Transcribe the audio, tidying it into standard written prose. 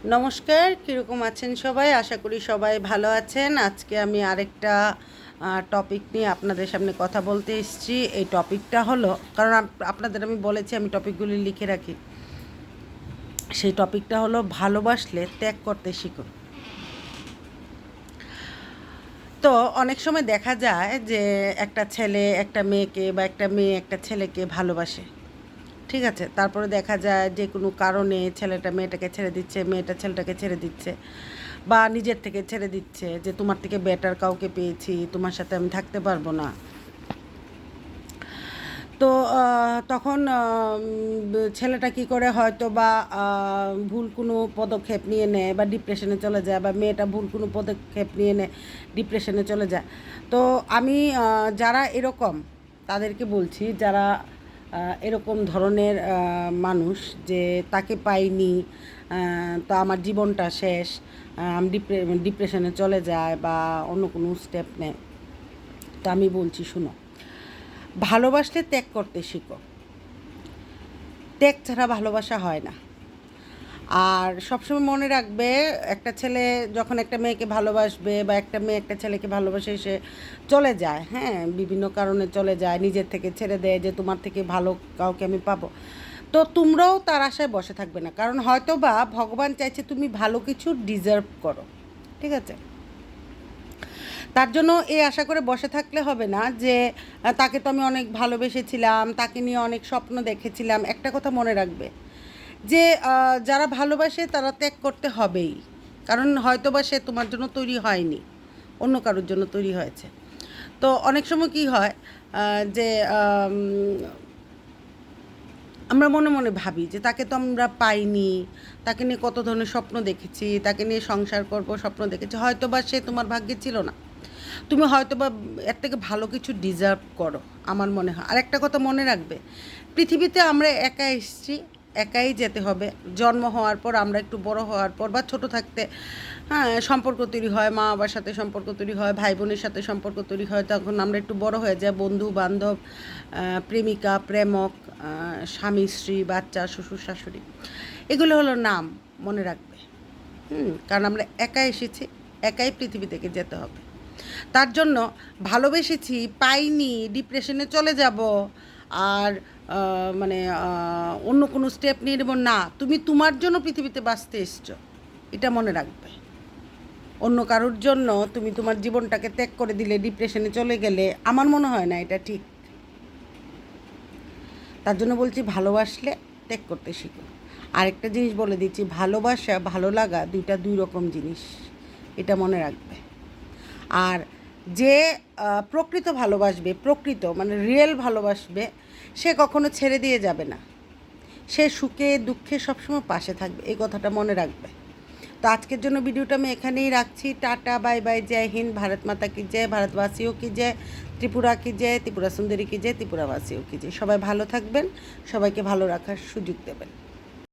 নমস্কার, কীরকম আছেন সবাই? আশা করি সবাই ভালো আছেন। আজকে আমি আরেকটা টপিক নিয়ে আপনাদের সামনে কথা বলতে এসেছি। এই টপিকটা হলো, কারণ আপনাদের আমি বলেছি আমি টপিকগুলি লিখে রাখি। সেই টপিকটা হলো ভালোবাসলে ত্যাগ করতে শিখুন। তো অনেক সময় দেখা যায় যে একটা ছেলে একটা মেয়েকে বা একটা মেয়ে একটা ছেলেকে ভালোবাসে, ঠিক আছে? তারপরে দেখা যায় যে কোনো কারণে ছেলেটা মেয়েটাকে ছেড়ে দিচ্ছে, মেয়েটা ছেলেটাকে ছেড়ে দিচ্ছে, বা নিজের থেকে ছেড়ে দিচ্ছে যে তোমার থেকে বেটার কাউকে পেয়েছি, তোমার সাথে আমি থাকতে পারবো না। তো তখন ছেলেটা কী করে, হয়তো বা ভুল কোনো পদক্ষেপ নিয়ে নেয় বা ডিপ্রেশনে চলে যায়, বা মেয়েটা ভুল কোনো পদক্ষেপ নিয়ে নেয়, ডিপ্রেশনে চলে যায়। তো আমি যারা এরকম তাদেরকে বলছি, যারা এরকম ধরনের মানুষ, যে তাকে পাইনি, তো আমার জীবনটা শেষ, আমি ডিপ্রেশনে চলে যায় বা অন্য কোনো স্টেপ নেয়, তো আমি বলছি শুনো, ভালোবাসলে ত্যাগ করতে শিখো। ত্যাগ ছাড়া ভালোবাসা হয় না। আর সবসময় মনে রাখবে, একটা ছেলে যখন একটা মেয়েকে ভালোবাসবে বা একটা মেয়ে একটা ছেলেকে ভালোবাসে, সে চলে যায়, হ্যাঁ, বিভিন্ন কারণে চলে যায়, নিজের থেকে ছেড়ে দেয় যে তোমার থেকে ভালো কাউকে আমি পাবো। তো তোমরাও তার আশায় বসে থাকবে না, কারণ হয়তো বা ভগবান চাইছে তুমি ভালো কিছু ডিজার্ভ করো, ঠিক আছে? তার জন্য এই আশা করে বসে থাকলে হবে না যে তাকে তো আমি অনেক ভালোবেসেছিলাম, তাকে নিয়ে অনেক স্বপ্ন দেখেছিলাম। একটা কথা মনে রাখবে যে যারা ভালোবাসে তারা ত্যাগ করতে হবেই, কারণ হয়তো বা সে তোমার জন্য তৈরি হয়নি, অন্য কারোর জন্য তৈরি হয়েছে। তো অনেক সময় কি হয়, যে আমরা মনে মনে ভাবি যে তাকে তো আমরা পাইনি, তাকে নিয়ে কত ধরনের স্বপ্ন দেখেছি, তাকে নিয়ে সংসার করব স্বপ্ন দেখেছি, হয়তো বা সে তোমার ভাগ্যে ছিল না। তুমি হয়তো বা এর থেকে ভালো কিছু ডিজার্ভ করো, আমার মনে হয়। আরেকটা কথা মনে রাখবে, পৃথিবীতে আমরা একা এসেছি, একাই যেতে হবে। জন্ম হওয়ার পর, আমরা একটু বড় হওয়ার পর বা ছোট থাকতে, হ্যাঁ, সম্পর্ক তৈরি হয়, মা বাবার সাথে সম্পর্ক তৈরি হয়, ভাই বোনের সাথে সম্পর্ক তৈরি হয়। তখন আমরা একটু বড় হয়ে যাই, বন্ধু বান্ধব, প্রেমিকা প্রেমক, স্বামী স্ত্রী, বাচ্চা, শ্বশুর শাশুড়ি, এগুলো হলো নাম, মনে রাখবে। কারণ আমরা একা এসেছি, একাই পৃথিবী থেকে যেতে হবে। তার জন্য ভালোবেসেছি, পাইনি, ডিপ্রেশনে চলে যাব, আর মানে অন্য কোনো স্টেপ নিয়ে নেব না। তুমি তোমার জন্য পৃথিবীতে বাঁচতে এসছো, এটা মনে রাখবে। অন্য কারোর জন্য তুমি তোমার জীবনটাকে ত্যাগ করে দিলে, ডিপ্রেশনে চলে গেলে, আমার মনে হয় না এটা ঠিক। তার জন্য বলছি, ভালোবাসলে ত্যাগ করতে শিখো। আরেকটা জিনিস বলে দিচ্ছি, ভালোবাসা ভালো লাগা দুইটা দুই রকম জিনিস, এটা মনে রাখবে। আর যে প্রকৃত ভালোবাসবে, প্রকৃত মানে রিয়েল ভালোবাসবে, সে কখনো ছেড়ে দিয়ে যাবে না, সে সুখে দুঃখে সবসময় পাশে থাকবে, এই কথাটা মনে রাখবে। তো আজকের জন্য ভিডিওটা আমি এখানেই রাখছি। টাটা, বাই বাই, জয় হিন্দ, ভারত মাতা কি জয়, ভারতবাসীও কি জয়, ত্রিপুরা কি জয়, ত্রিপুরা সুন্দরী কি জয়, ত্রিপুরাবাসীও কি জয়। সবাই ভালো থাকবেন, সবাইকে ভালো রাখার সুযোগ দেবেন।